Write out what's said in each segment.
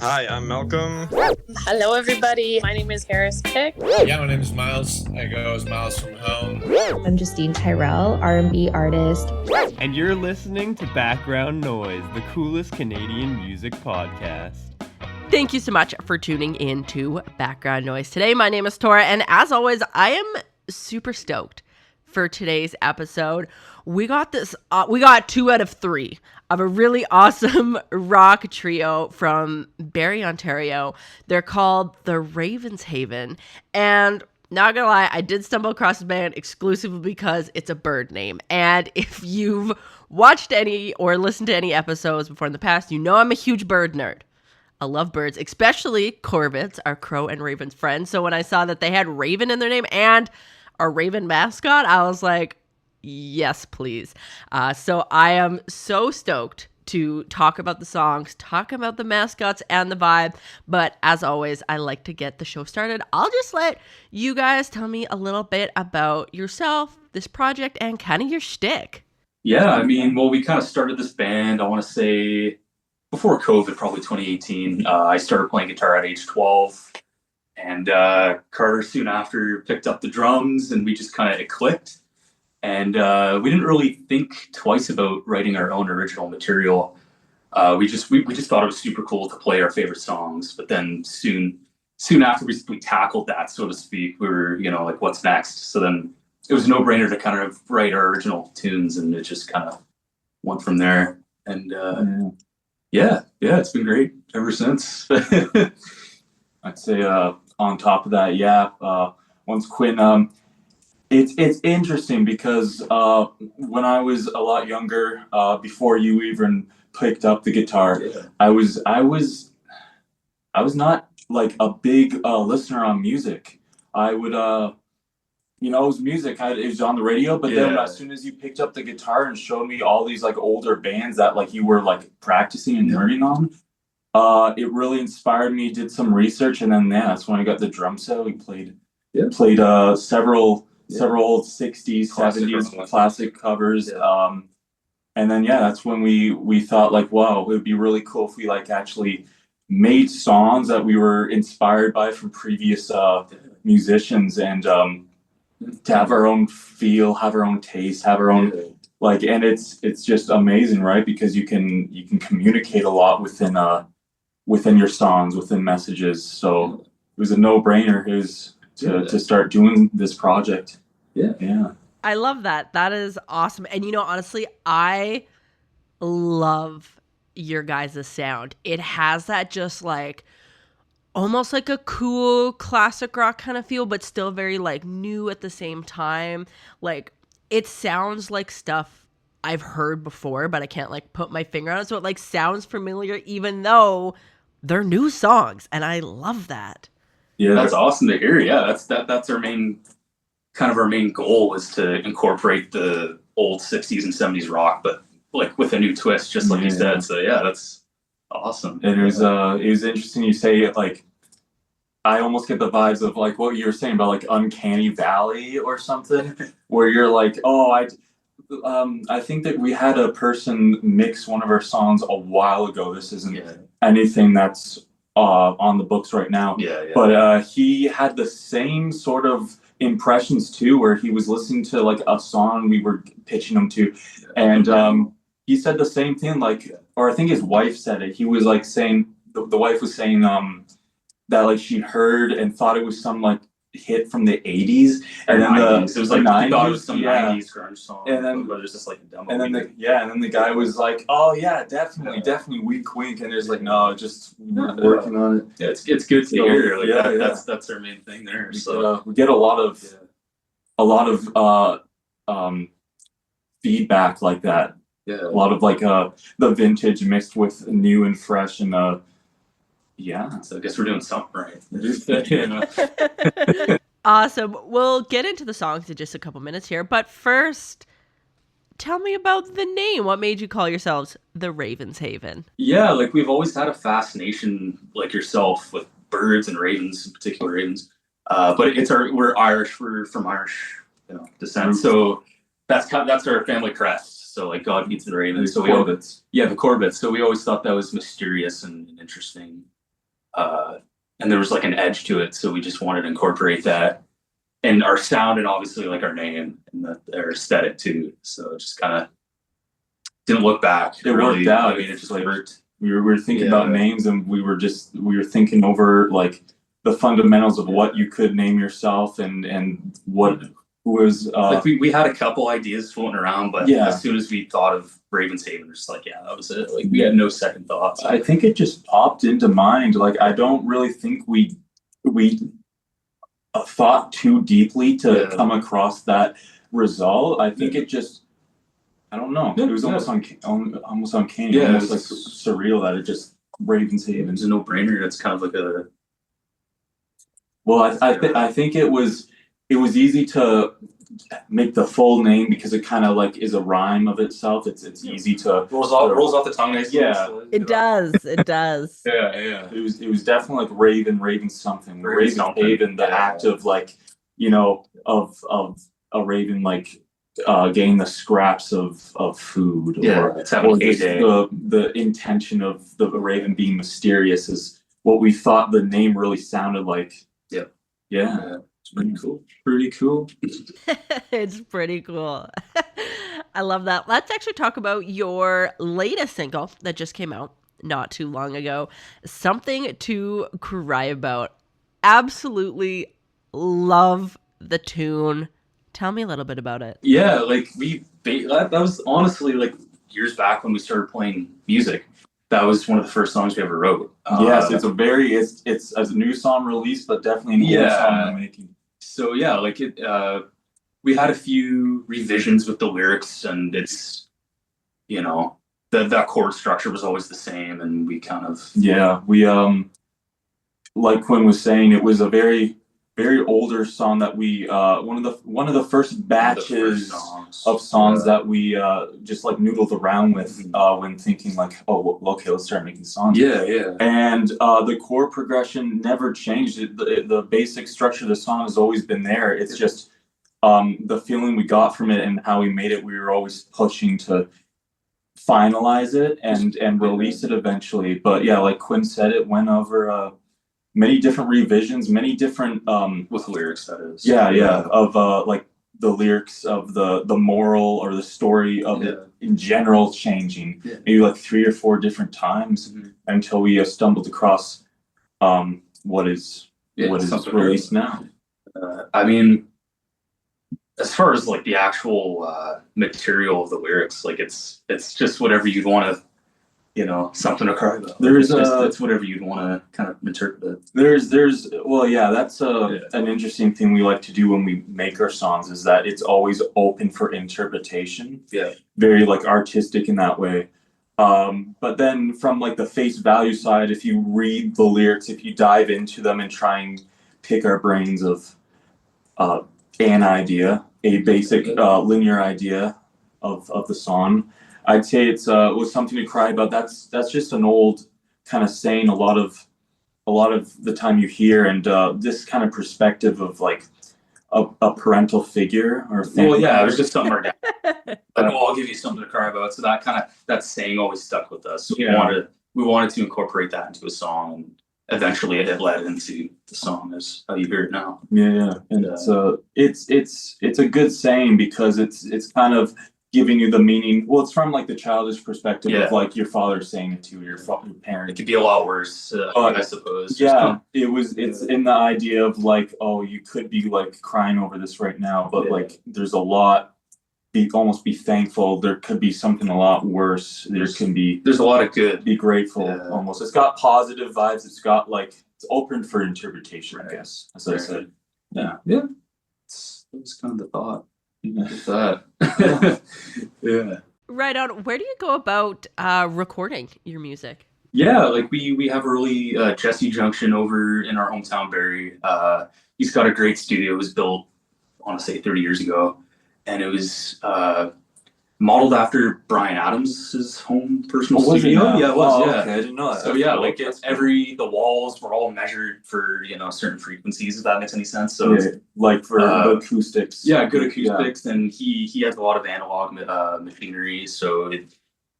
Hi, I'm Malcolm. Hello, everybody. My name is Harris Pick. Yeah, my name is Miles. I go as Miles from Home. I'm Justine Tyrell, R&B artist. And you're listening to Background Noise, the coolest Canadian music podcast. Thank you so much for tuning in to Background Noise today. My name is Tora, and as always, I am super stoked for today's episode. We got 2 out of 3 of a really awesome rock trio from Barrie, Ontario. They're called the Ravenshaven, and not gonna lie, I did stumble across the band exclusively because it's a bird name. And if you've watched any or listened to any episodes before in the past, you know I'm a huge bird nerd. I love birds, especially corvids, our crow and raven's friends. So when I saw that they had Raven in their name and a Raven mascot, I was like, yes, please. So I am so stoked to talk about the songs, talk about the mascots and the vibe. But as always, I like to get the show started. I'll just let you guys tell me a little bit about yourself, this project, and kind of your shtick. Yeah, I mean, well, we kind of started this band, I want to say, before COVID, probably 2018. I started playing guitar at age 12. And Carter soon after picked up the drums, and we just kind of clicked. And we didn't really think twice about writing our own original material. We just thought it was super cool to play our favorite songs. But then soon after we tackled that, so to speak, we were, like, what's next? So then it was a no-brainer to kind of write our original tunes, and it just kind of went from there. And yeah, it's been great ever since. I'd say on top of that, once Quinn, it's interesting because when I was a lot younger, before you even picked up the guitar, I was not like a big listener on music. I would it was music. It was on the radio, but then as soon as you picked up the guitar and showed me all these like older bands that like you were like practicing and learning on, it really inspired me. Did some research, and then that's when I got the drum set. We played several old 60s, 70s classic covers. And then that's when we thought like, wow, it would be really cool if we like actually made songs that we were inspired by from previous musicians, and to have our own feel, have our own taste, have our own and it's just amazing, right? Because you can communicate a lot within your songs, within messages. So it was a no-brainer to start doing this project. Yeah. I love that. That is awesome. And honestly, I love your guys' sound. It has that just like almost like a cool classic rock kind of feel, but still very like new at the same time. Like it sounds like stuff I've heard before, but I can't like put my finger on it. So it like sounds familiar even though they're new songs, and I love that. Yeah, that's awesome to hear. Yeah, that's our main goal is to incorporate the old 60s and 70s rock, but like with a new twist, just like you said. So that's awesome. And it was interesting you say it, like I almost get the vibes of like what you were saying about like Uncanny Valley or something, where you're like, oh, I think that we had a person mix one of our songs a while ago. This isn't anything that's on the books right now. But he had the same sort of impressions too, where he was listening to like a song we were pitching him to, and he said the same thing, like, or I think his wife said it. He was like saying the wife was saying that like she heard and thought it was some like hit from the 80s, and then it was like 90s. He thought it was some 90s grunge song, and then but it was just like a demo. And then the guy was like, oh yeah, definitely wink wink, and there's like, no, just working on it. Yeah, it's good to hear. Like that's our main thing there. So we get a lot of feedback like that. A lot of like the vintage mixed with new and fresh, and so I guess we're doing something right. Awesome. We'll get into the songs in just a couple minutes here, but first, tell me about the name. What made you call yourselves the Ravenshaven? Yeah, like we've always had a fascination, like yourself, with birds and ravens, in particular ravens. But we're Irish. We're from Irish, descent. So that's our family crest. So like God feeds the ravens. So the Corbetts. Yeah, the Corbetts. So we always thought that was mysterious and interesting. and there was like an edge to it, so we just wanted to incorporate that in our sound and obviously like our name and our aesthetic too. So it just kind of didn't look back. It worked out. I mean, it just like, worked. We were thinking about names, and we were thinking over like the fundamentals of what you could name yourself and what was like we had a couple ideas floating around, but as soon as we thought of Ravens Haven, we're just like, yeah, that was it. Like we had no second thoughts. I think it just popped into mind. Like I don't really think we thought too deeply to come across that result. I think it just, I don't know. It was almost uncanny, almost like surreal that it just Ravens Haven. It's a no-brainer. It's kind of like a. Well, I think it was easy to make the full name because it kind of like is a rhyme of itself. It's easy to rolls off the tongue nicely. Yeah, it does. It does. Yeah. It was definitely like Raven something. Raven Haven, the act of like, of a raven like getting the scraps of food, or just the intention of the raven being mysterious is what we thought the name really sounded like. Yeah. It's pretty cool. Pretty cool. It's pretty cool. I love that. Let's actually talk about your latest single that just came out not too long ago. Something to Cry About. Absolutely love the tune. Tell me a little bit about it. Yeah, like that was honestly like years back when we started playing music. That was one of the first songs we ever wrote. Yes, it's a new song released, but definitely an old song in the making. So yeah, like we had a few revisions with the lyrics, and it's, that chord structure was always the same, and we kind of we like Quinn was saying, it was a very very older song that we one of the first batches of songs that we just like noodled around with when thinking like, okay, let's start making songs. And the chord progression never changed. The basic structure of the song has always been there. It's just the feeling we got from it and how we made it. We were always pushing to finalize it and release it eventually. But yeah, like Quinn said, it went over many different revisions, many different with lyrics, that is. Of like the lyrics of the moral or the story of it in general changing maybe like 3 or 4 different times until we stumbled across what is released now. I mean, as far as like the actual material of the lyrics, like it's just whatever you'd want to, something to cry about. It's whatever you'd want to kind of interpret it. That's an interesting thing we like to do when we make our songs, is that it's always open for interpretation. Very like artistic in that way. But then from like the face value side, if you read the lyrics, if you dive into them and try and pick our brains of an idea, a basic linear idea of the song, I'd say it's was something to cry about. That's just an old kind of saying a lot of the time you hear, and this kind of perspective of like a parental figure or family. Well, it was just something our dad. Like, I'll give you something to cry about. So that saying always stuck with us. So we wanted to incorporate that into a song, and eventually it led into the song as how you hear it now. And it's a good saying because it's kind of giving you the meaning. Well, it's from like the childish perspective of like your father saying it to your parent. It could be a lot worse, I suppose. It's in the idea of like, oh, you could be like crying over this right now, but like there's a lot. Almost be thankful. There could be something a lot worse. There's a lot of good. Be grateful. Almost. It's got positive vibes. It's got like it's open for interpretation. I guess, as I said. Yeah. That was kind of the thought. That. Right on. Where do you go about recording your music? Like we have a really Jesse Junction over in our hometown, Barrie. He's got a great studio. It was built, I want to say 30 years ago, and it was modeled after Bryan Adams' home personal studio. Yeah, it was. Okay. I didn't know that. So the walls were all measured for certain frequencies, if that makes any sense. So like for the acoustics. Yeah, good acoustics, and he has a lot of analog machinery, so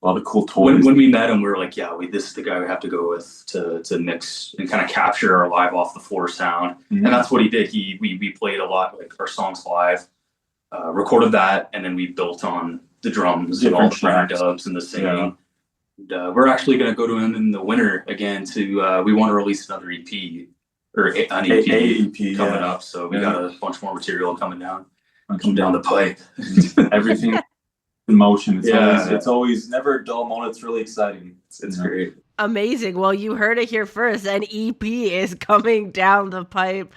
a lot of cool toys. When we met him, we were like, yeah, this is the guy we have to go with to mix and kind of capture our live off the floor sound. Mhm. And that's what he did. We played a lot, like our songs live, recorded that, and then we built on the drums and all the Different tracks. dubs and the singing. And, we're actually going to go to him in the winter again we want to release another EP or an EP EP coming up. So we got a bunch more material coming down the pipe. Everything in motion. Yeah. It's always never a dull moment. It's really exciting. It's great. Amazing. Well, you heard it here first. An EP is coming down the pipe.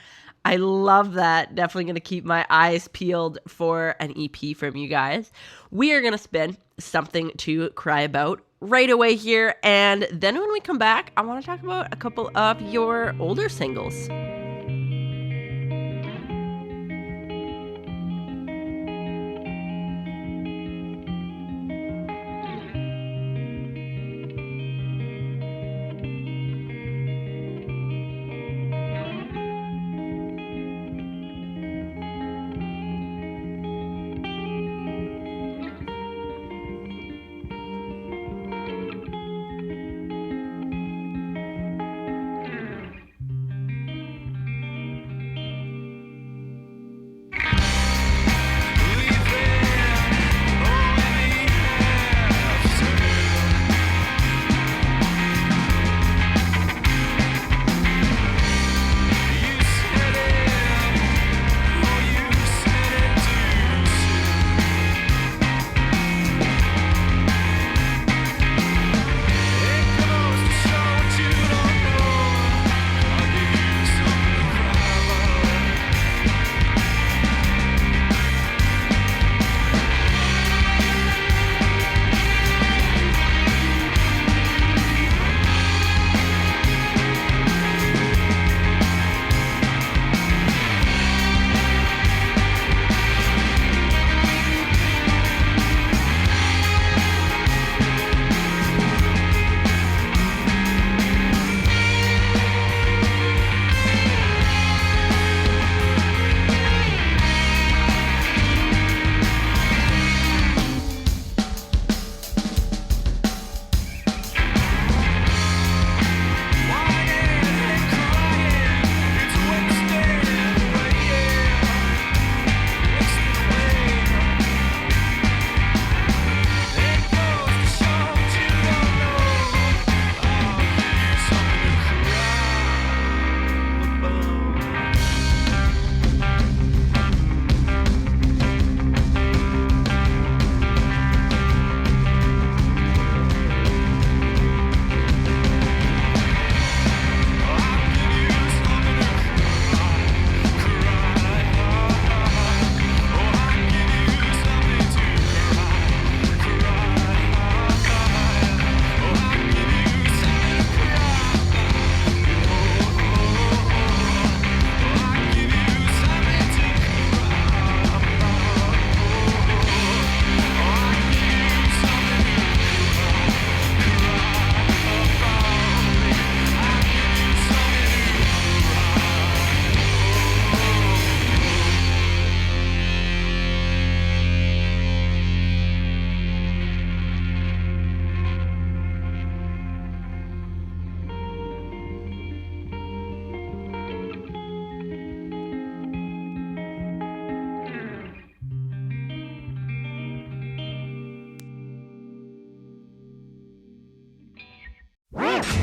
I love that. Definitely going to keep my eyes peeled for an EP from you guys. We are going to spin something to cry about right away here. And then when we come back, I want to talk about a couple of your older singles.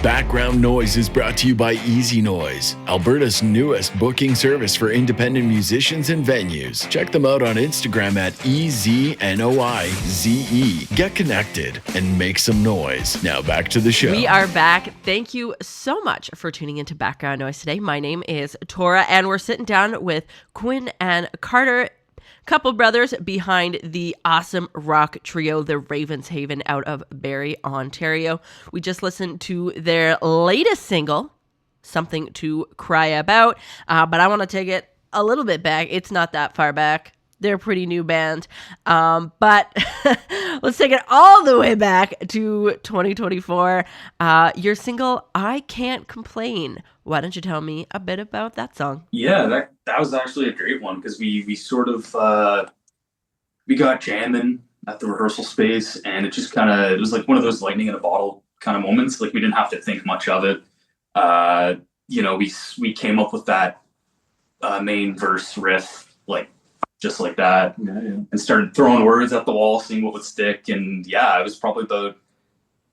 Background Noise is brought to you by Easy Noise, Alberta's newest booking service for independent musicians and venues. Check them out on Instagram at EZNOIZE. Get connected and make some noise. Now back to the show. We are back. Thank you so much for tuning into Background Noise today. My name is Tora, and we're sitting down with Quinn and Carter, couple brothers behind the awesome rock trio, the Ravenshaven, out of Barrie, Ontario. We just listened to their latest single, Something to Cry About, but I want to take it a little bit back. It's not that far back. They're a pretty new band, but let's take it all the way back to 2024. Your single, I Can't Complain. Why don't you tell me a bit about that song? Yeah, that was actually a great one because we sort of we got jamming at the rehearsal space, and it just it was like one of those lightning in a bottle kind of moments. Like we didn't have to think much of it. We came up with that main verse riff like just like that, and started throwing words at the wall, seeing what would stick. And it was probably about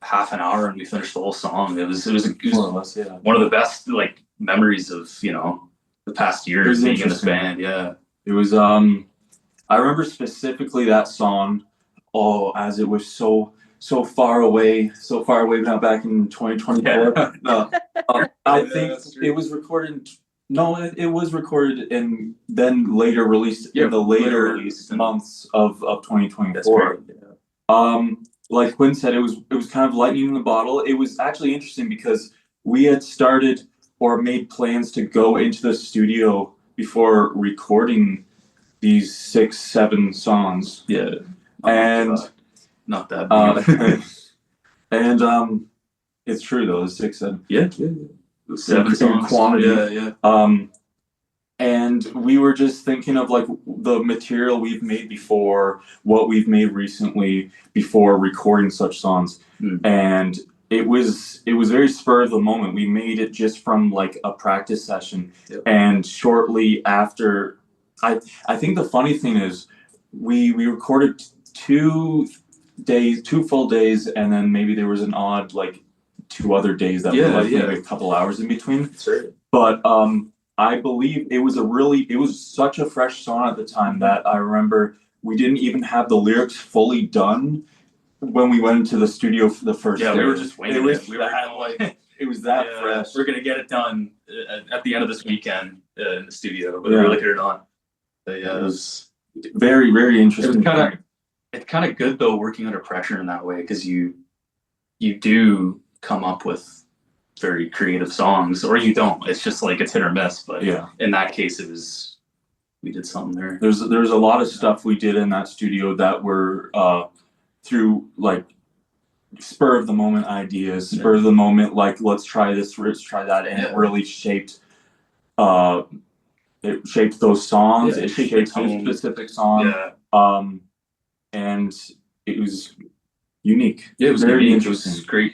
half an hour, and we finished the whole song. It was one of the best like memories of the past year being in this band. Yeah, it was. I remember specifically that song. Oh, as it was so far away now, back in 2024. I think it was recorded. No, it was recorded and then later released in the later months of 2024. Like Quinn said, it was kind of lightning in the bottle. It was actually interesting because we had started or made plans to go into the studio before recording these 6-7 songs. Yeah. And not that big. and it's true though, the 6-7. Yeah. 7 songs. Quantity. Yeah. And we were just thinking of like the material we've made before, what we've made recently before recording such songs. And it was very spur of the moment. We made it just from like a practice session. And shortly after, I think the funny thing is we recorded 2 full days, and then maybe there was an odd like 2 other days that were like maybe a couple hours in between. Sure. But I believe it was such a fresh song at the time that I remember we didn't even have the lyrics fully done when we went into the studio for the first day. We were just waiting. It was that fresh. We're gonna get it done at the end of this weekend in the studio, whether we like it or not. But it was very, very interesting. It's kind of good though working under pressure in that way, because you do come up with very creative songs, or you don't. It's just like it's hit or miss. But in that case, we did something there. There's a lot of stuff we did in that studio that were through like spur of the moment ideas, spur of the moment, like let's try this, let's try that, and it really shaped those songs. It shaped those specific songs. And it was unique. Yeah, it was very unique. interesting. It was great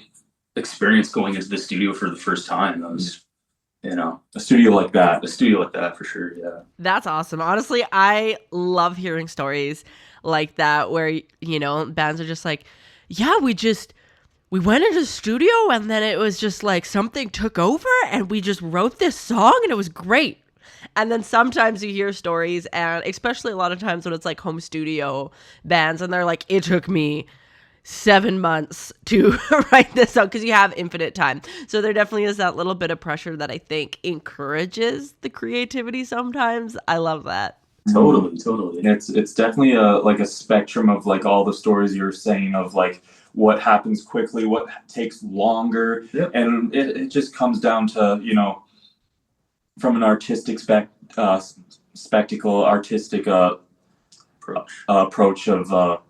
experience going into the studio for the first time. That was, a studio like that. A studio like that for sure. Yeah. That's awesome. Honestly, I love hearing stories like that where, bands are just like, yeah, we went into the studio and then it was just like something took over and we just wrote this song and it was great. And then sometimes you hear stories, and especially a lot of times when it's like home studio bands, and they're like, it took me 7 months to write this out, because you have infinite time. So there definitely is that little bit of pressure that I think encourages the creativity sometimes. I love that. Totally. It's definitely a spectrum of like all the stories you were saying of like what happens quickly, what takes longer, and it just comes down to from an artistic approach of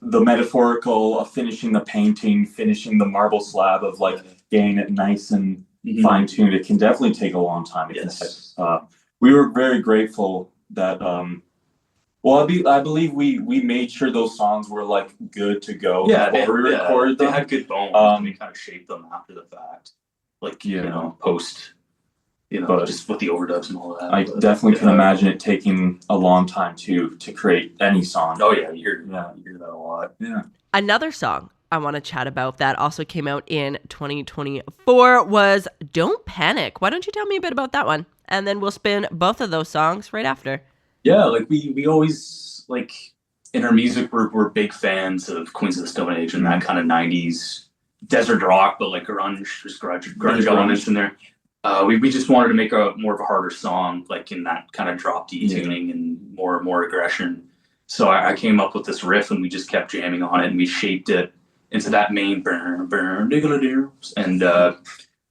the metaphorical of finishing the painting, finishing the marble slab, of like getting it nice and fine-tuned. It can definitely take a long time. We were very grateful that I believe we made sure those songs were like good to go before we recorded them. They had good bones, and we kind of shaped them after the fact, like post, just with the overdubs and all that. I definitely can imagine it taking a long time to create any song. Oh yeah, you hear that a lot. Yeah. Another song I want to chat about that also came out in 2024 was Don't Panic. Why don't you tell me a bit about that one? And then we'll spin both of those songs right after. Yeah, like we always, like, in our music, we're big fans of Queens of the Stone Age and that kind of 90s desert rock, but like grunge elements in there. We just wanted to make more of a harder song, like in that kind of drop D tuning and more aggression. So I came up with this riff, and we just kept jamming on it, and we shaped it into that main burn and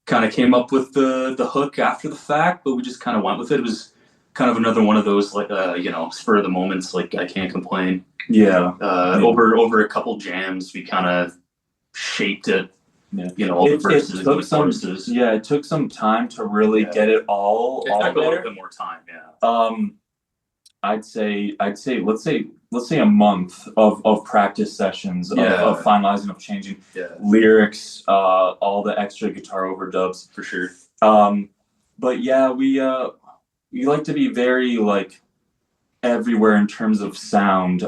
kind of came up with the hook after the fact, but we just kind of went with it. It was kind of another one of those like spur of the moments, like I Can't Complain. Over a couple jams, we kind of shaped it. All the verses, choruses. It took some time to really get it all took a there. little bit more time. I'd say let's say a month of practice sessions of finalizing, of changing lyrics, all the extra guitar overdubs for sure. But yeah, we like to be very like everywhere in terms of sound.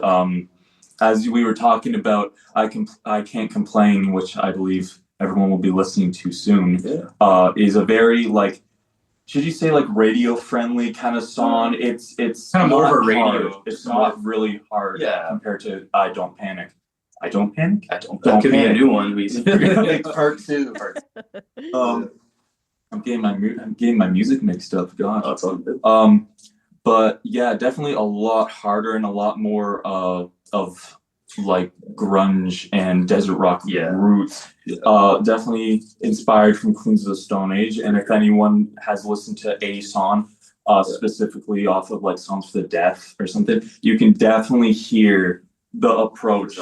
As we were talking about, I Can't Complain, which I believe everyone will be listening to soon, is a very like, should you say like radio friendly kind of song? It's kind of more of a radio. Hard. It's not really hard compared to I Don't Panic. I Don't Panic? That could be a new one. Part 2. I'm getting my music mixed up. God. Oh, it's all good. But yeah, definitely a lot harder and a lot more of like grunge and desert rock roots. Definitely inspired from Queens of the Stone Age. And if anyone has listened to a song, specifically off of like Songs for the Deaf or something, you can definitely hear the approach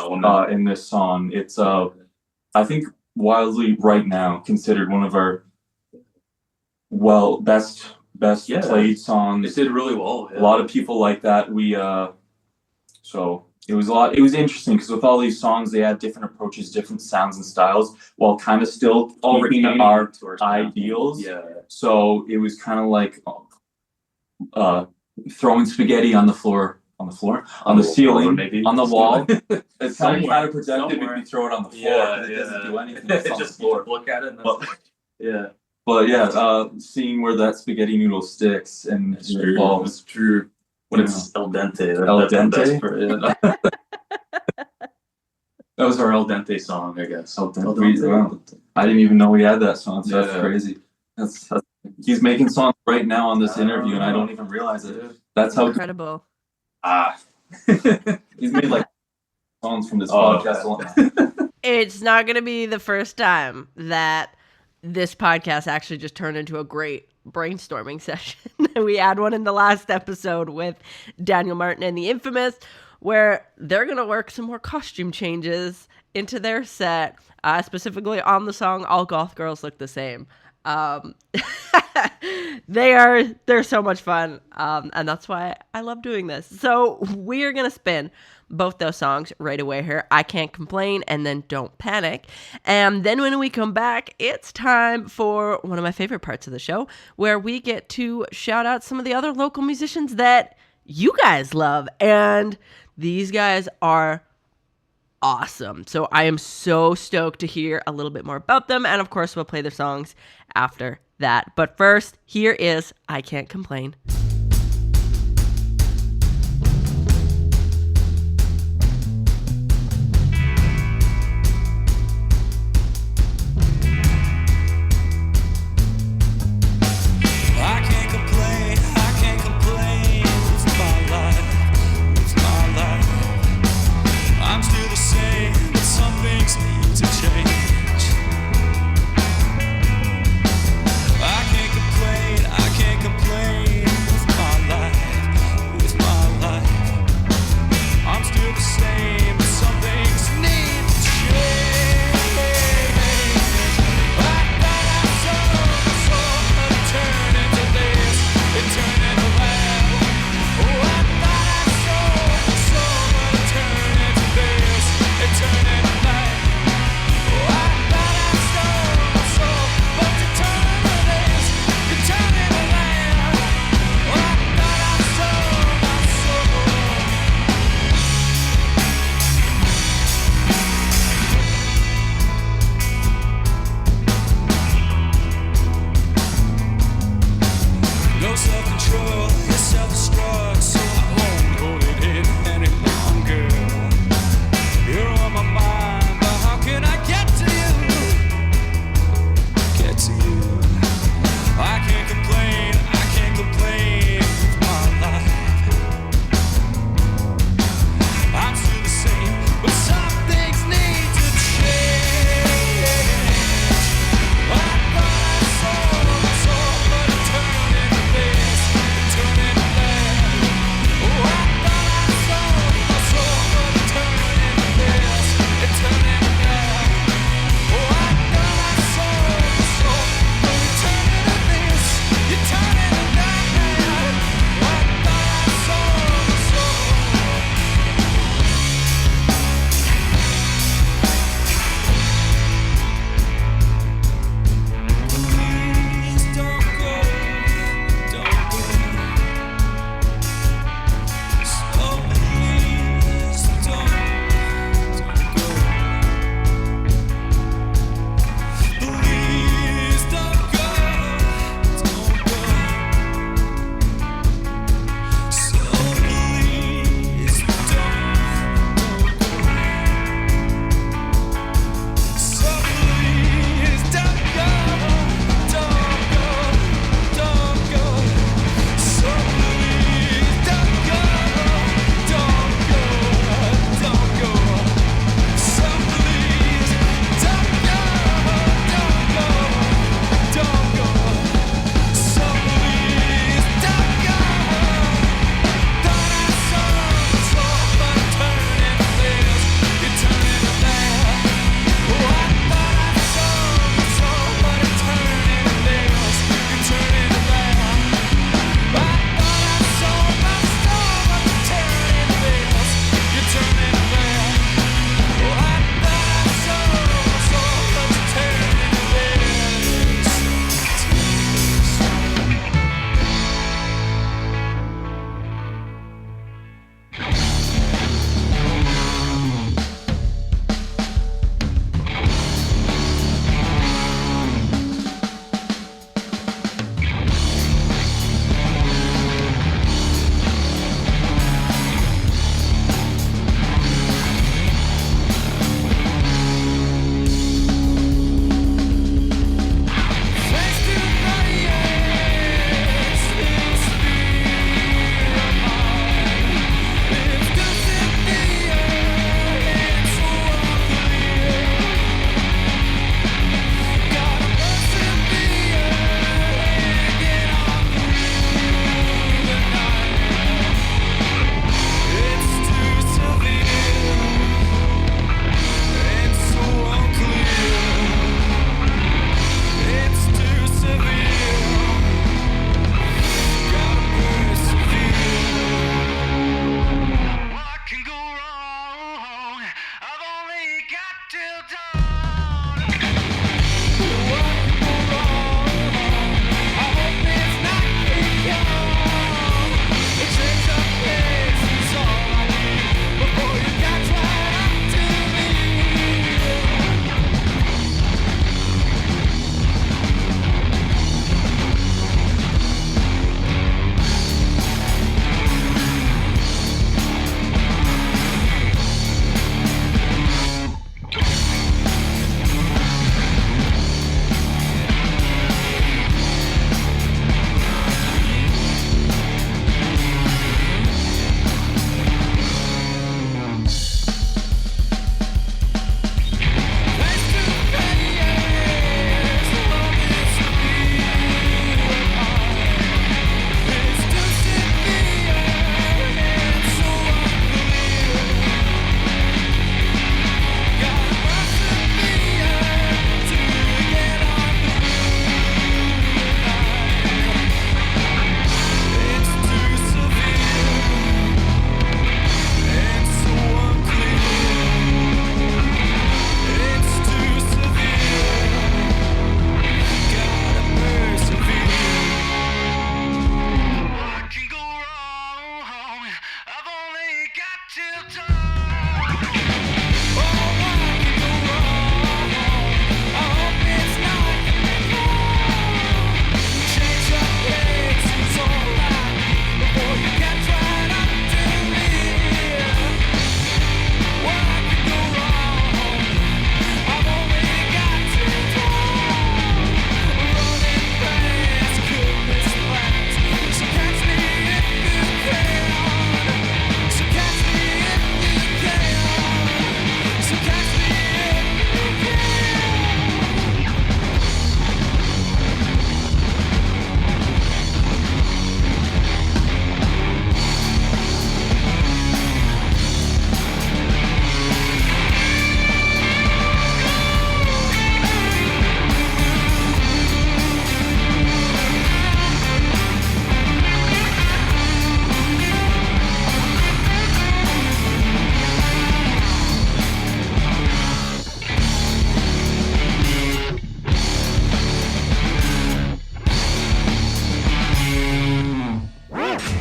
in this song. It's I think wildly right now considered one of our best played songs. It did really well. A lot of people like that. So it was interesting because with all these songs, they had different approaches, different sounds and styles, while kind of still keeping our ideals. Yeah. So it was kind of like throwing spaghetti on the floor, on the ceiling, maybe on the wall. It's kind Somewhere. of productive if you throw it on the floor. It doesn't do anything. It's on the Just floor. look at it. And But seeing where that spaghetti noodle sticks and it falls. It's true. When it's al dente. Al That's the best dente? part, That was our al dente song, I guess. Al dente. Wow. I didn't even know we had that song. So that's crazy. That's he's making songs right now on this interview, and I don't even realize it. That's how Incredible. he's made like songs from this podcast alone. It's not going to be the first time that this podcast actually just turned into a great brainstorming session. We had one in the last episode with Daniel Martin and the Infamous, where they're going to work some more costume changes into their set, specifically on the song All Goth Girls Look the Same. They're so much fun, and that's why I love doing this. So we are going to spin both those songs right away here. I Can't Complain and then Don't Panic. And then when we come back, it's time for one of my favorite parts of the show, where we get to shout out some of the other local musicians that you guys love. And these guys are awesome. So I am so stoked to hear a little bit more about them. And of course, we'll play their songs after that. But first, here is I Can't Complain. I can't complain.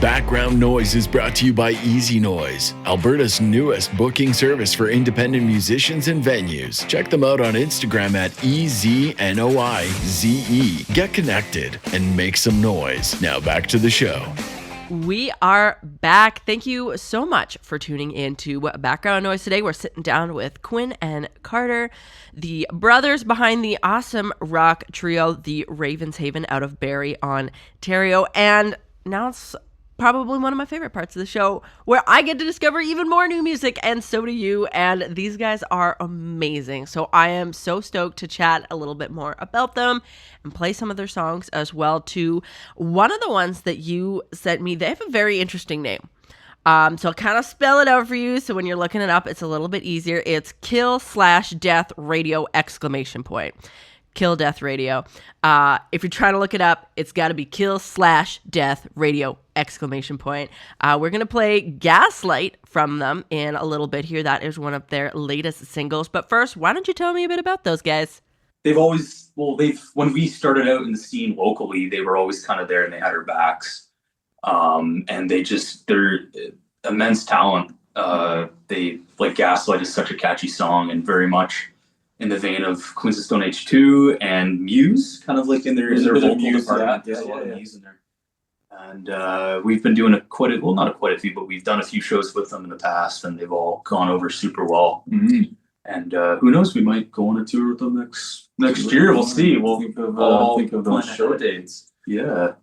Background Noise is brought to you by Easy Noise, Alberta's newest booking service for independent musicians and venues. Check them out on Instagram at EZNOIZE. Get connected and make some noise. Now back to the show. We are back. Thank you so much for tuning in to Background Noise today. We're sitting down with Quinn and Carter, the brothers behind the awesome rock trio, the Ravenshaven, out of Barrie, Ontario. And now it's probably one of my favorite parts of the show, where I get to discover even more new music, and so do you. And these guys are amazing. So I am so stoked to chat a little bit more about them and play some of their songs as well too. One of the ones that you sent me, they have a very interesting name. So I'll kind of spell it out for you, so when you're looking it up, it's a little bit easier. It's Kill/Death Radio ! Kill Death Radio. If you're trying to look it up, it's got to be Kill/Death Radio ! We're going to play Gaslight from them in a little bit here. That is one of their latest singles. But first, why don't you tell me a bit about those guys? When we started out in the scene locally, they were always kind of there and they had our backs. And they're immense talent. They like Gaslight is such a catchy song and very much in the vein of Queens of Stone Age 2 and Muse, kind of like in their vocal department. There's a lot of Muse in there. And we've been doing not quite a few, but we've done a few shows with them in the past, and they've all gone over super well. Mm-hmm. And who knows, we might go on a tour with them next year. We'll see. We'll think of those show dates. Yeah.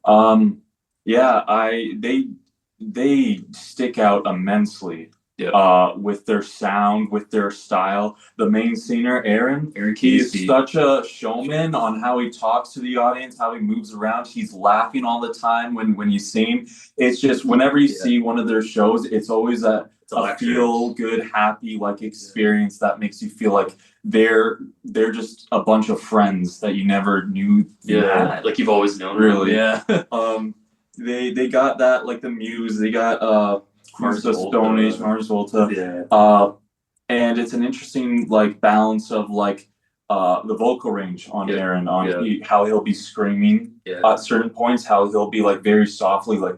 They stick out immensely. Yeah. With their sound, with their style. The main singer, Aaron Casey. He's such a showman on how he talks to the audience, how he moves around. He's laughing all the time when you see him. It's just whenever you see one of their shows, it's always a feel good, happy experience that makes you feel like they're just a bunch of friends that you never knew. Like you've always known. Really. Yeah. They got that, like the Muse. They got Mars Stone Age, Mars Volta. Yeah. And it's an interesting balance of the vocal range on Aaron, on how he'll be screaming at certain points, how he'll be very softly or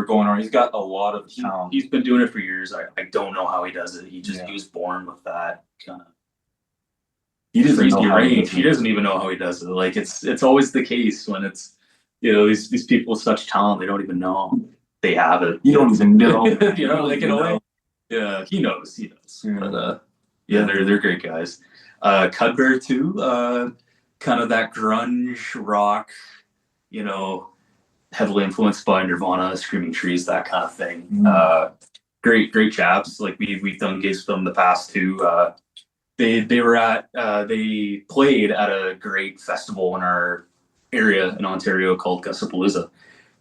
going on. He's got a lot of talent. He's been doing it for years. I don't know how he does it. He was born with that kind of. He doesn't know range. He doesn't even know how he does it. It's always the case when it's these people with such talent, they don't even know they have it. You don't even know. Yeah, he knows. Yeah. But they're great guys. Cudbear too. Kind of that grunge rock, heavily influenced by Nirvana, Screaming Trees, that kind of thing. Great chaps. We've done gigs with them the past two. They played at a great festival in our area in Ontario called Gussapalooza,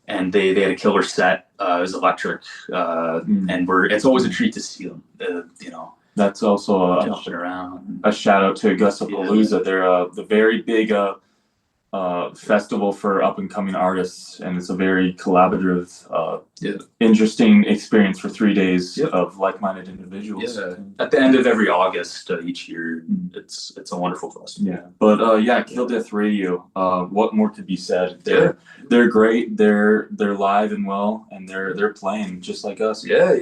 and they had a killer set. It was electric, and it's always a treat to see them. That's also jumping around. A shout out to Gussapalooza. They're the very big festival for up and coming artists, and it's a very collaborative, interesting experience for 3 days of like-minded individuals. Yeah. At the end of every August each year, it's a wonderful festival. Yeah, but Kill Death Radio. What more could be said? They're great. They're live and well, and they're playing just like us. Yeah.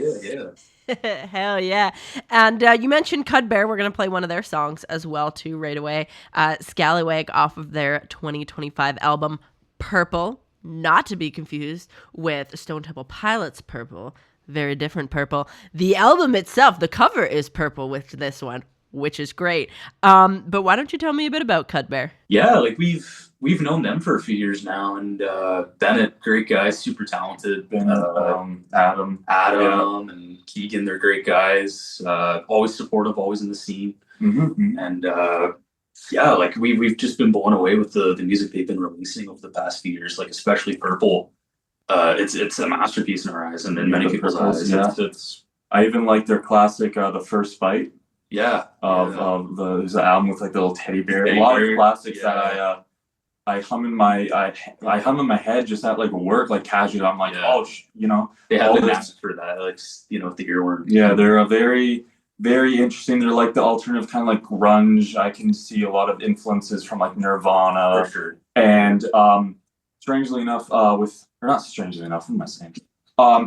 Hell yeah. And you mentioned Cudbear. We're going to play one of their songs as well, too, right away. Scallywag off of their 2025 album, Purple. Not to be confused with Stone Temple Pilots' Purple. Very different purple. The album itself, the cover is purple with this one, which is great. But why don't you tell me a bit about Cudbear? Yeah, we've known them for a few years now, and Bennett, great guy, super talented. Adam, and Keegan, they're great guys. Always supportive, always in the scene. Mm-hmm. And we've just been blown away with the music they've been releasing over the past few years. Especially Purple. It's a masterpiece in our eyes, and in many people's eyes. Yeah. I even like their classic, The First Fight. Yeah. There's an album with the little teddy bear. A lot of classics that I hum in my head just at work, casually. I'm they have an ask for that, with the earworm. Yeah, they're a very, very interesting. They're the alternative kind of grunge. I can see a lot of influences from Nirvana. For sure. And strangely enough, with or not strangely enough, what am I saying?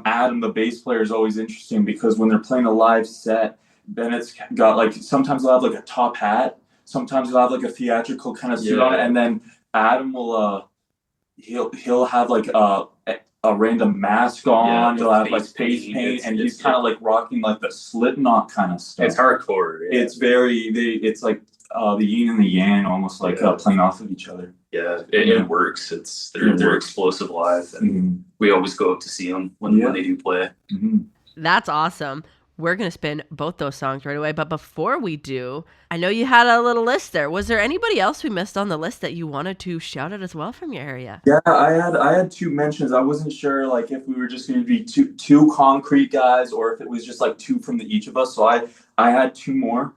Adam, the bass player, is always interesting because when they're playing a live set, then it's got like, sometimes they'll have like a top hat, sometimes they'll have like a theatrical kind of suit on it, and then Adam will he'll have like a random mask on, he'll have like face paint, and he's kind of like rocking like the Slipknot kind of stuff. It's hardcore. Yeah. It's it's like the yin and the yang, almost like playing off of each other. Yeah, it works. They're explosive live, and we always go up to see them when they do play. That's awesome. We're going to spin both those songs right away. But before we do, I know you had a little list there. Was there anybody else we missed on the list that you wanted to shout out as well from your area? Yeah, I had 2 mentions. I wasn't sure like if we were just going to be two concrete guys or if it was just like 2 from each of us. So I had 2 more.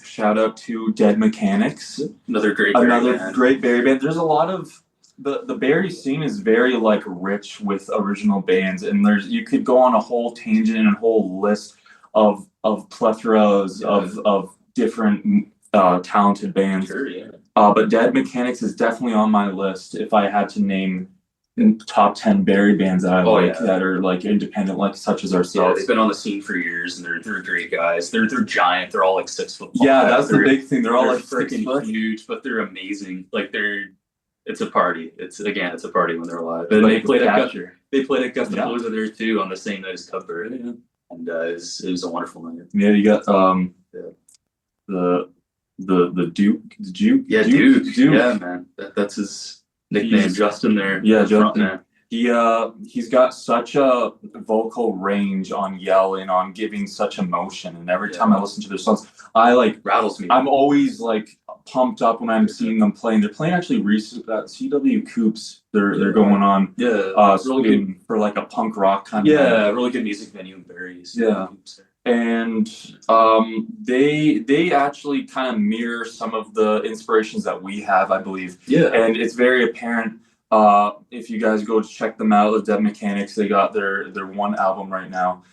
Shout out to Dead Mechanics. Another great Barrie band. There's a lot of the Barrie scene is very like rich with original bands, and you could go on a whole tangent and a whole list of plethoras of different talented bands. Sure, yeah. But Dead Mechanics is definitely on my list if I had to name top 10 Barrie bands that I like that are like independent, like such as ourselves. Yeah, they've been on the scene for years, and they're great guys. They're giant. They're all like 6 foot. Yeah, that's the big thing. They're all like freaking huge, but they're amazing. Like it's a party. It's a party when they're alive. And they played at Gustapalooza there too on the same night as Cubber, and it was a wonderful night. Yeah, you got the Duke. Yeah, Duke. Yeah, man. That's his nickname. Justin there. Yeah, Justin. He's got such a vocal range on yelling, on giving such emotion, and every time I listen to their songs, rattles me. I'm always like pumped up when I'm seeing them playing. They're playing actually recently at CW Coops. They're going on. Yeah, really good for like a punk rock kind of. Yeah, really good music venue in Barrie. Yeah. And they actually kind of mirror some of the inspirations that we have, I believe. Yeah. And it's very apparent. If you guys go to check them out, the Dead Mechanics, they got their 1 album right now.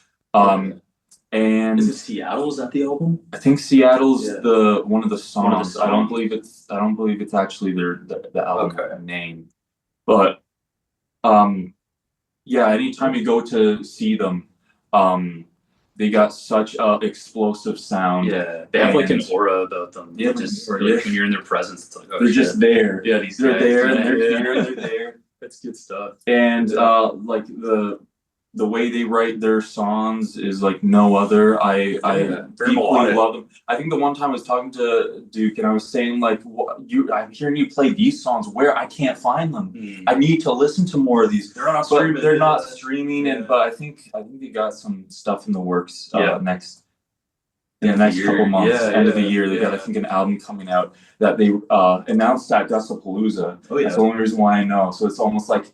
And is it Seattle? Is that the album? I think Seattle's the one of the songs. I don't believe it's actually the album name. But anytime you go to see them, they got such a explosive sound. Yeah, they have like an aura about them. Yeah, when you're in their presence, it's like they're just there. Yeah, they're there, and they're there. That's good stuff. And like the way they write their songs is like no other. I deeply love them. I think the one time I was talking to Duke and I was saying like, I'm hearing you play these songs where I can't find them. I need to listen to more of these. They're not streaming. They're not streaming, but I think they got some stuff in the works next couple months. End of the year, they got I think an album coming out that they announced at Gustapalooza. That's the only reason why I know. So it's almost like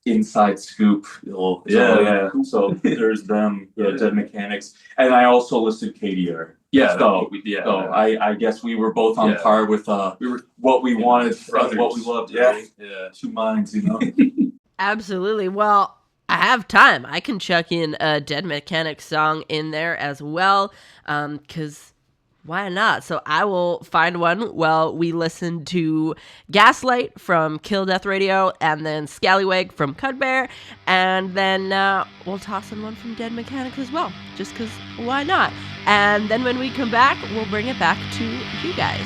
inside scoop. So there's them, Dead Mechanics, and I also listed KDR. I guess we were both on par with what we wanted, what we loved. Yeah, 2 minds, you know. Absolutely. Well, I have time. I can chuck in a Dead Mechanics song in there as well, because why not? So I will find one while we listen to Gaslight from Kill Death Radio, and then Scallywag from Cudbear, and then we'll toss in one from Dead Mechanics as well, just because why not? And then when we come back, we'll bring it back to you guys.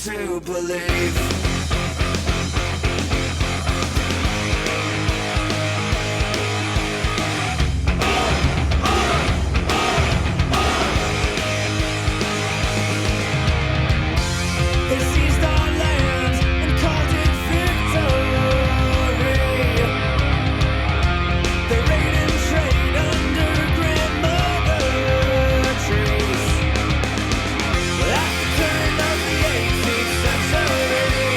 to believe. They seized our land and called it victory. They raid and trade under grandmother trees. At the turn of the 18th century,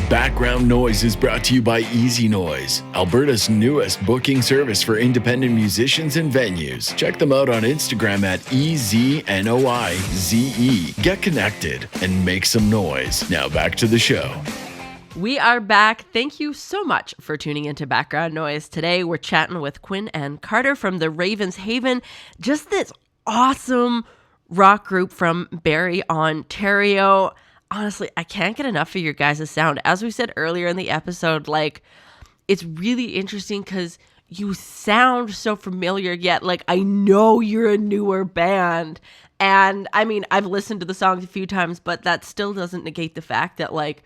Background Noise is brought to you by Easy Noise, Alberta's newest booking service for independent musicians and venues. Check them out on Instagram at EZNOIZE. Get connected and make some noise. Now back to the show. We are back. Thank you so much for tuning into Background Noise. Today we're chatting with Quinn and Carter from the Ravens Haven. Just this awesome rock group from Barrie, Ontario. Honestly, I can't get enough of your guys' sound. As we said earlier in the episode, like, it's really interesting because you sound so familiar, yet, like, I know you're a newer band. And, I mean, I've listened to the songs a few times, but that still doesn't negate the fact that, like,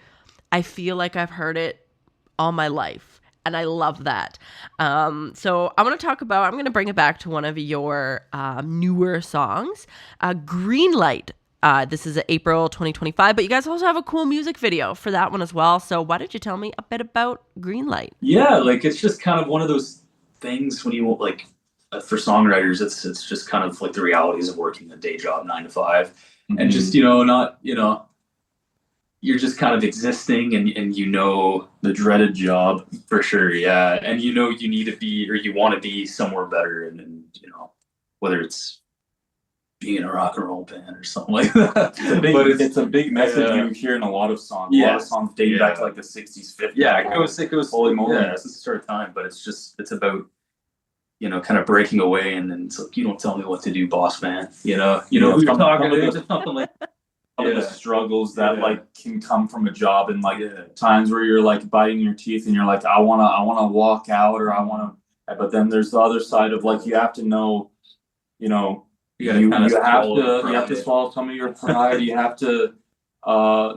I feel like I've heard it all my life, and I love that. So I'm going to bring it back to one of your newer songs, Green Light. This is April 2025, but you guys also have a cool music video for that one as well. So why don't you tell me a bit about Green Light? Yeah, like it's just kind of one of those things when you like, for songwriters, it's just kind of like the realities of working a day job 9 to 5, and just, you're just kind of existing and the dreaded job for sure. Yeah. And you need to be, or you want to be somewhere better. And whether it's being in a rock and roll band or something like that. It's a big message you hear in a lot of songs. A lot of songs dating back to like the 60s, 50s. Yeah. It was holy moly. Yeah, it's the start of time, but it's about, kind of breaking away. And then it's like, you don't tell me what to do, boss man. Who you're talking to, just something like the struggles that like can come from a job and like times where you're like biting your teeth and you're like, I wanna walk out, or but then there's the other side of like, you have to know, you have to swallow some of your pride. You have to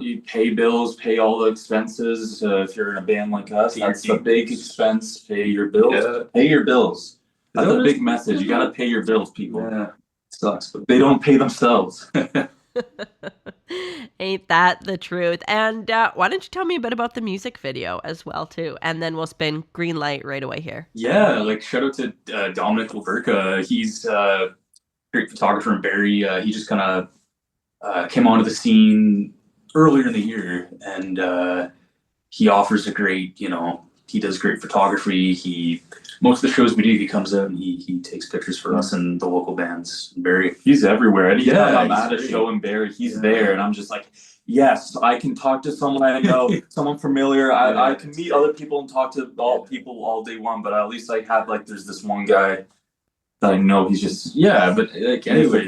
you pay bills, pay all the expenses. If you're in a band like us, that's a big expense. Pay your bills. Pay your bills. That's a big message. You gotta pay your bills, people. Yeah. Sucks, but they don't pay themselves. Ain't that the truth? And why don't you tell me a bit about the music video as well too, and then we'll spin Green Light right away here. Yeah, like shout out to Dominic Laverca. He's a great photographer in Barrie. He just kind of came onto the scene earlier in the year, and he offers a great, he does great photography. Most of the shows we do, he comes out and he takes pictures for us and the local bands in Barrie. He's everywhere. Anytime I'm at a show in Barrie, he's there, and I'm just like, yes, I can talk to someone I know, someone familiar. I can meet other people and talk to people all day long, but at least I have like, there's this one guy that I know. He's just but like anyway,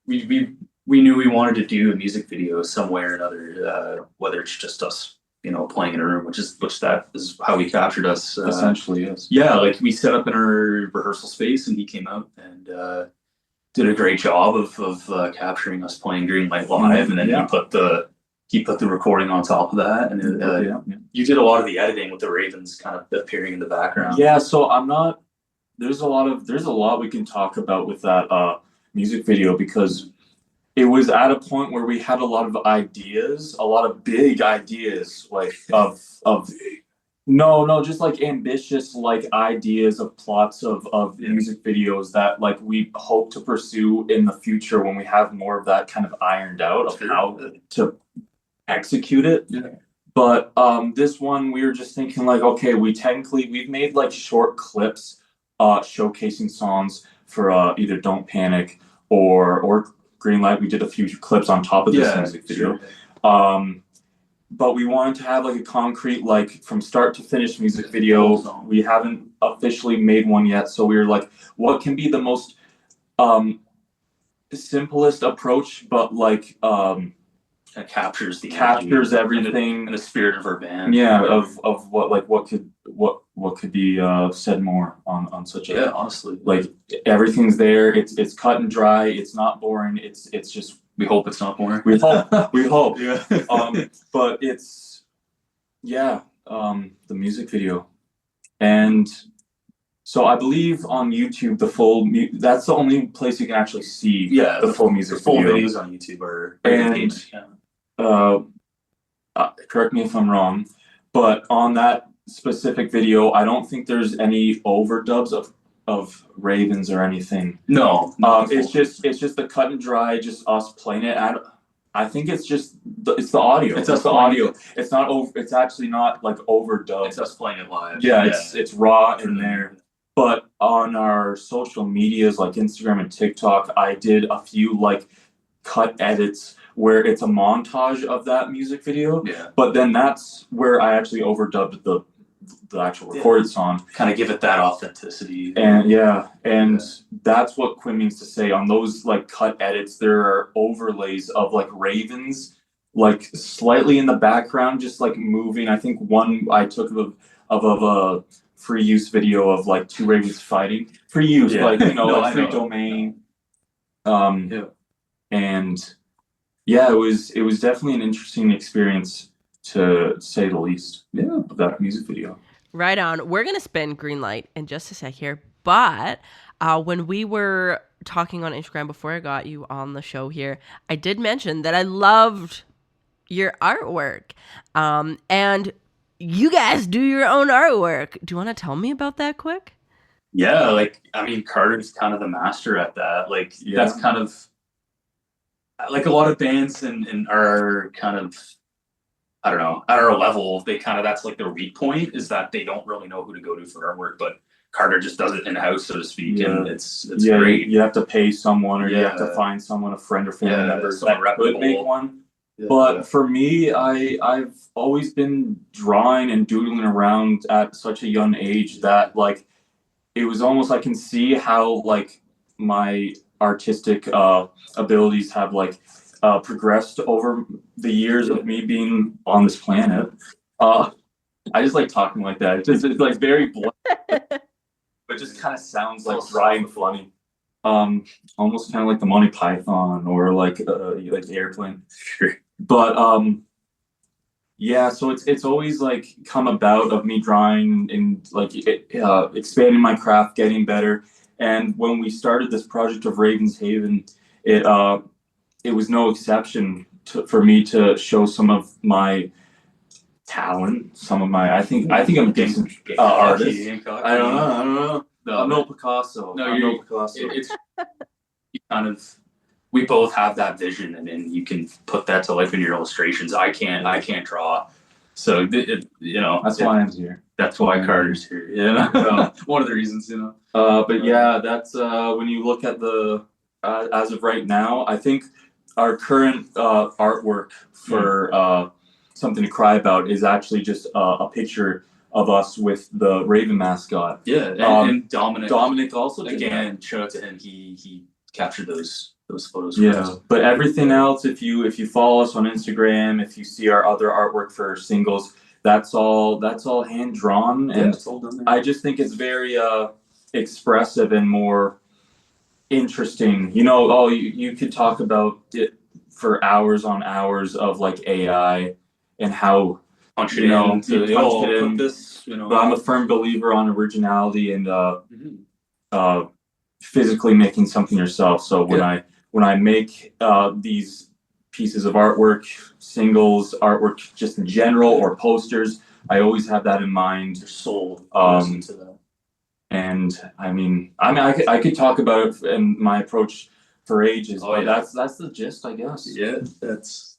we knew we wanted to do a music video some way or another, whether it's just us playing in a room, which that is how he captured us. Essentially, yes. Yeah, like we set up in our rehearsal space and he came out and did a great job of capturing us playing Green Light live, and then he put the recording on top of that, and you did a lot of the editing with the Ravens kind of appearing in the background. Yeah, so there's a lot we can talk about with that music video, because it was at a point where we had a lot of ideas, a lot of big ideas, like just like ambitious like ideas of plots of music videos that like we hope to pursue in the future when we have more of that kind of ironed out of how to execute it. Yeah. But this one we were just thinking like, okay, we've made like short clips showcasing songs for either Don't Panic or Green Light. We did a few clips on top of this music video. Sure. But we wanted to have like a concrete, like from start to finish music video. We haven't officially made one yet. So we were like, what can be the most simplest approach, but like that captures everything in the spirit of our band. Yeah, of what could be said more on such a honestly, like everything's there. It's cut and dry. It's not boring. It's just, we hope it's not boring. We hope. Yeah. But it's the music video, and so I believe on YouTube the full that's the only place you can actually see the full music full video. Videos on YouTube are correct me if I'm wrong, but on that specific video I don't think there's any overdubs of Ravens or anything. No, it's just the cut and dry, just us playing it. I think it's just it's the audio. It's It's us the playing audio. it. It's not over. It's actually not like overdubbed. It's us playing it live. Yeah, it's raw in Mhm. there. But on our social medias like Instagram and TikTok, I did a few like cut edits where it's a montage of that music video. Yeah. But then that's where I actually overdubbed the actual recorded song. Kind of give it that authenticity. And that's what Quinn means to say. On those like cut edits, there are overlays of like ravens, like slightly in the background, just like moving. I think one I took of a free use video of like two ravens fighting. Free use, Yeah. like No, like I free know. domain. Yeah. And yeah, it was definitely an interesting experience to say the least. Yeah, of that music video. Right on. We're going to spin green light in just a sec here. But when we were talking on Instagram before I got you on the show here, I did mention that I loved your artwork. And you guys do your own artwork. Do you want to tell me about that quick? Yeah, like, I mean, Carter's kind of the master at that. Like, that's kind of, like, a lot of bands and are kind of, I don't know, at our level, they kind of, that's like their weak point, is that they don't really know who to go to for artwork, but Carter just does it in-house, so to speak, and it's great. You have to pay someone, or you have to Yeah. find someone, a friend or family member someone that could make reputable. one. Yeah. But for me, I've always been drawing and doodling around at such a young age that like it was almost, I can see how like my artistic abilities have like progressed over the years of me being on this planet. I just like talking like that. It's like very blunt, but just kind of sounds like dry and funny. Almost kind of like the Monty Python or like Airplane. But yeah, so it's always like come about of me drawing and like expanding my craft, getting better. And when we started this project of Ravens Haven, it was no exception for me to show some of my talent, some of my I think I'm a decent artist. I don't know. I'm no Picasso. No, I'm you're no Picasso. It's you kind of, we both have that vision, and then you can put that to life in your illustrations. I can't draw, so That's why I'm here. That's why Carter's here. Yeah, one of the reasons, But yeah, that's when you look at the as of right now, I think our current artwork for Something to Cry About is actually just a picture of us with the Raven mascot. Yeah, and Dominic. Dominic also did Again, shout out to him. He captured those photos. that. For Yeah, us. but everything else, if you follow us on Instagram, if you see our other artwork for singles, that's all hand drawn, Yeah, and it's all done there. I just think it's very expressive and more interesting. You could talk about it for hours on hours of like AI and how punch it you know, in. you punch it in. Put this, but I'm a firm believer on originality and Mhm. physically making something yourself. So when I make these pieces of artwork, singles, artwork just in general, or posters, I always have that in mind. Your soul goes into that. And I could talk about it and my approach for ages, but yeah. that's the gist, I guess. Yeah, that's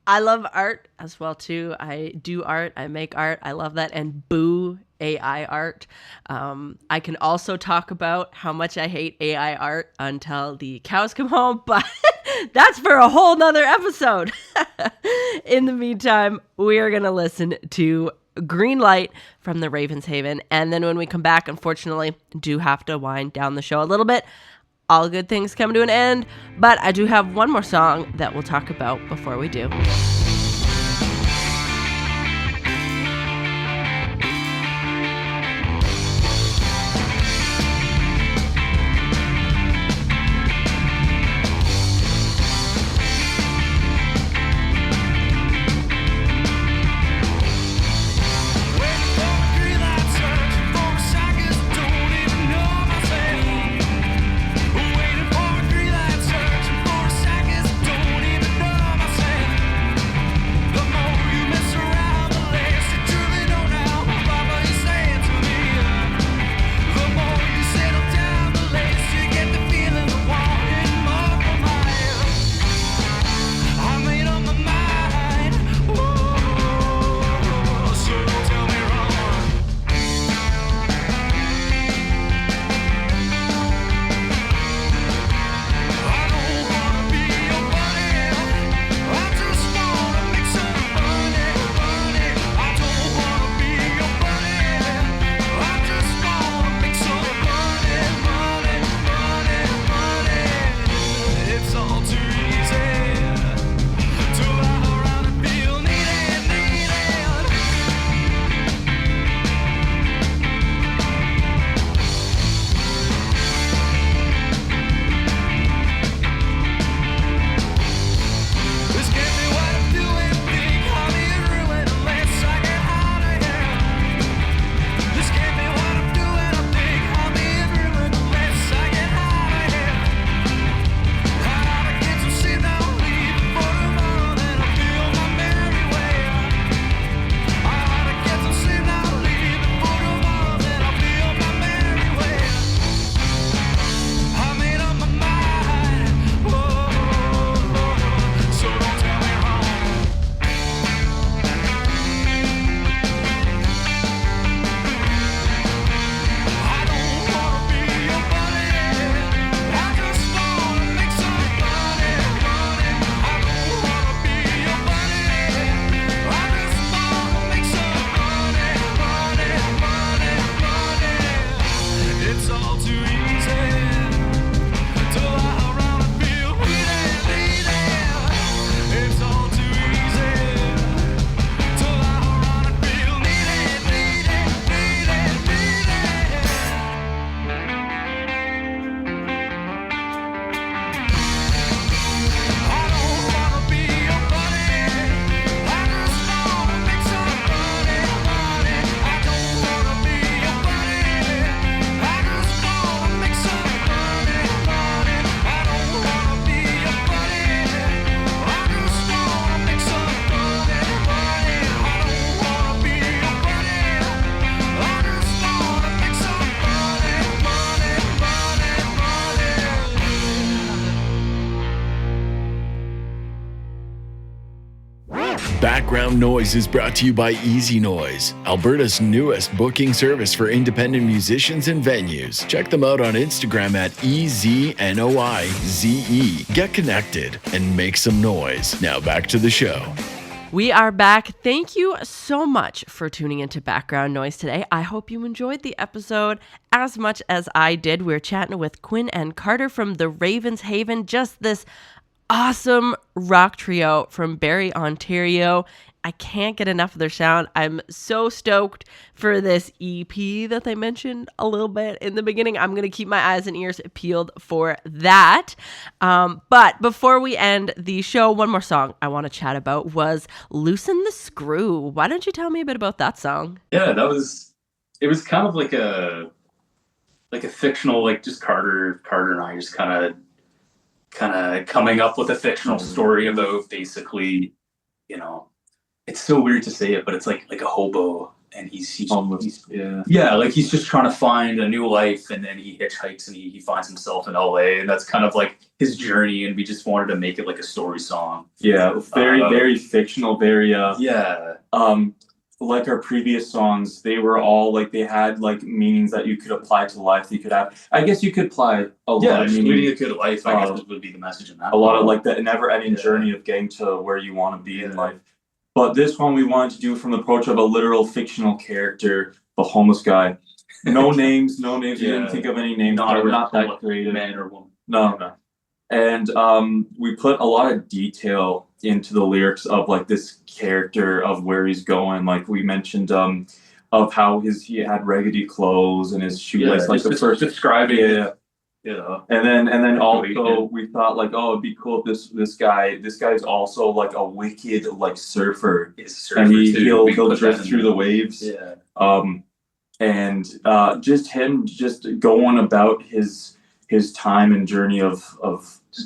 I love art as well too. I do art, I make art, I love that, and boo AI art. I can also talk about how much I hate AI art until the cows come home, but that's for a whole nother episode. In the meantime, we are gonna listen to Green Light from the Ravens Haven, and then when we come back, unfortunately, do have to wind down the show a little bit. All good things come to an end, but I do have one more song that we'll talk about before we do. Waiting for a green light, searching for a second, don't even know myself. Background Noise is brought to you by Easy Noise, Alberta's newest booking service for independent musicians and venues. Check them out on Instagram at EZNOIZE. Get connected and make some noise. Now back to the show. We are back. Thank you so much for tuning into Background Noise today. I hope you enjoyed the episode as much as I did. We're chatting with Quinn and Carter from the Ravens Haven, just this awesome rock trio from Barrie, Ontario. I can't get enough of their sound. I'm so stoked for this EP that they mentioned a little bit in the beginning. I'm going to keep my eyes and ears peeled for that. But before we end the show, one more song I want to chat about was Loosen the Screw. Why don't you tell me a bit about that song? Yeah, it was kind of like a fictional, like just Carter and I just kind of coming up with a fictional story about basically, you know, it's so weird to say it, but it's like a hobo, and he's like he's just trying to find a new life, and then he hitchhikes and he finds himself in LA, and that's kind of like his journey, and we just wanted to make it like a story song. Yeah, very fictional, very like our previous songs, they were all like they had like meanings that you could apply to life. You could have, I guess, you could apply a lot of meaning. Leading a good life, I guess, would be the message in that. A lot of like the never-ending journey of getting to where you want to be in life. But this one we wanted to do from the approach of a literal fictional character, the homeless guy. No names. We didn't think of any names. We're not that creative. Man or woman. No. And we put a lot of detail into the lyrics of like this character, of where he's going. Like we mentioned of how he had raggedy clothes and his shoelace, like the first describing and then also we thought like, oh, it'd be cool if this guy is also like a wicked like surfer, and he'll drift through the waves. And just him going about his time and journey of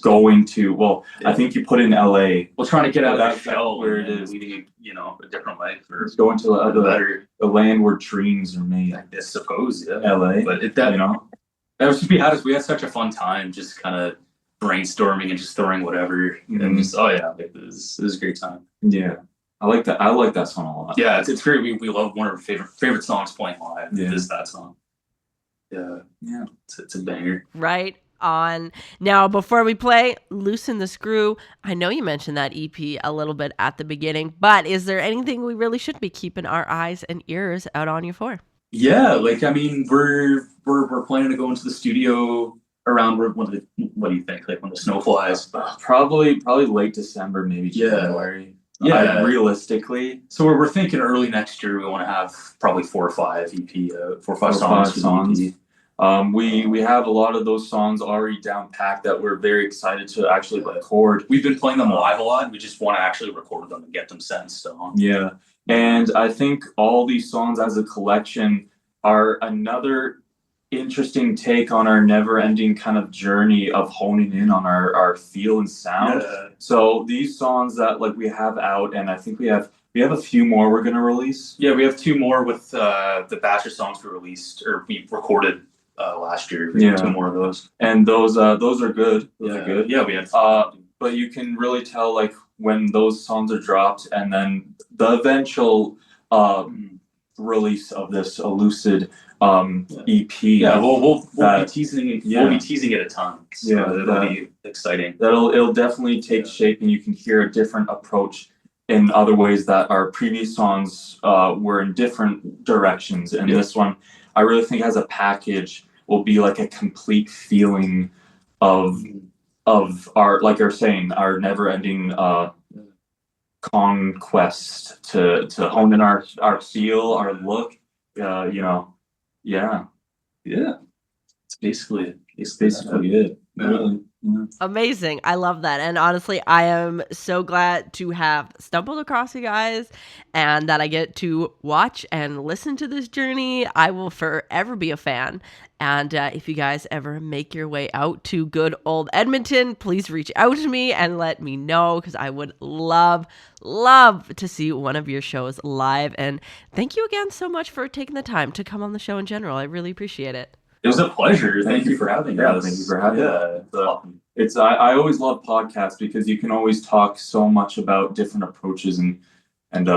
going to, I think you put in LA. Well, trying to get out of that shell where it is, leading, a different life, or going to the land where dreams are made. I suppose, LA. But that was just we had such a fun time, just kind of brainstorming and just throwing whatever, and just it was a great time. Yeah, I like that. I like that song a lot. Yeah, it's great. We love one of our favorite songs playing live. Is that song? Yeah, it's a banger. Right on. Now, before we play Loosen the Screw, I know you mentioned that EP a little bit at the beginning, but is there anything we really should be keeping our eyes and ears out on you for? Yeah, like, I mean, we're planning to go into the studio around what do you think? Like when the snow flies? Probably late December, maybe January. Yeah, realistically. So we're thinking early next year. We want to have probably 4 or 5 songs. We have a lot of those songs already down packed that we're very excited to actually record. We've been playing them live a lot. We just want to actually record them and get them sent and stuff. Yeah. And I think all these songs as a collection are another interesting take on our never-ending kind of journey of honing in on our feel and sound. Yeah. So these songs that like we have out, and I think we have a few more we're gonna release. Yeah, we have 2 more with the batch of songs we released or we recorded last year. We have 2 more of those, and those are good. Those are good. Yeah, we have. But you can really tell like when those songs are dropped, and then the eventual release of this Lucid EP. Yeah, we'll be teasing it. We'll be teasing it a ton. So that'll be exciting. It'll definitely take shape, and you can hear a different approach in other ways that our previous songs were in different directions. And this one, I really think as a package will be like a complete feeling of our, like you're saying, our never-ending conquest to hone in our feel, our look. It's basically it. It's basically it. Really. Yeah. Amazing. I love that. And honestly, I am so glad to have stumbled across you guys and that I get to watch and listen to this journey. I will forever be a fan. And if you guys ever make your way out to good old Edmonton, please reach out to me and let me know, because I would love to see one of your shows live. And thank you again so much for taking the time to come on the show in general. I really appreciate it. It was a pleasure. Thank you for having us. Thank you for having us. I always love podcasts because you can always talk so much about different approaches, and And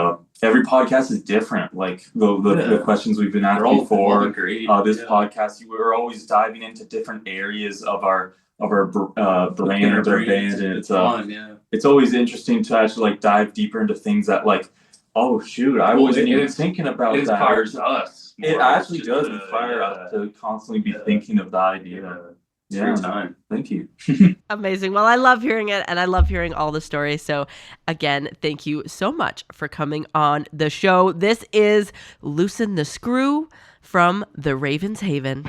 every podcast is different. Like the questions we've been asked before. Great. This podcast, we're always diving into different areas of our brand, of our band, and it's always interesting to actually like dive deeper into things that like, oh shoot, I wasn't even thinking about it that. inspires us. It actually does inspire us to constantly be thinking of the idea. It's a great time. Thank you. Amazing. Well, I love hearing it, and I love hearing all the stories. So again, thank you so much for coming on the show. This is Loosen the Screw from the Ravens Haven.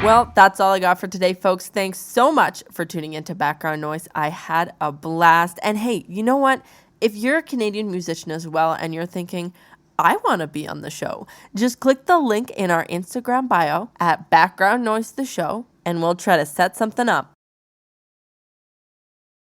Well, that's all I got for today, folks. Thanks so much for tuning into Background Noise. I had a blast. And hey, you know what? If you're a Canadian musician as well and you're thinking, I want to be on the show, just click the link in our Instagram bio at Background Noise the Show, and we'll try to set something up.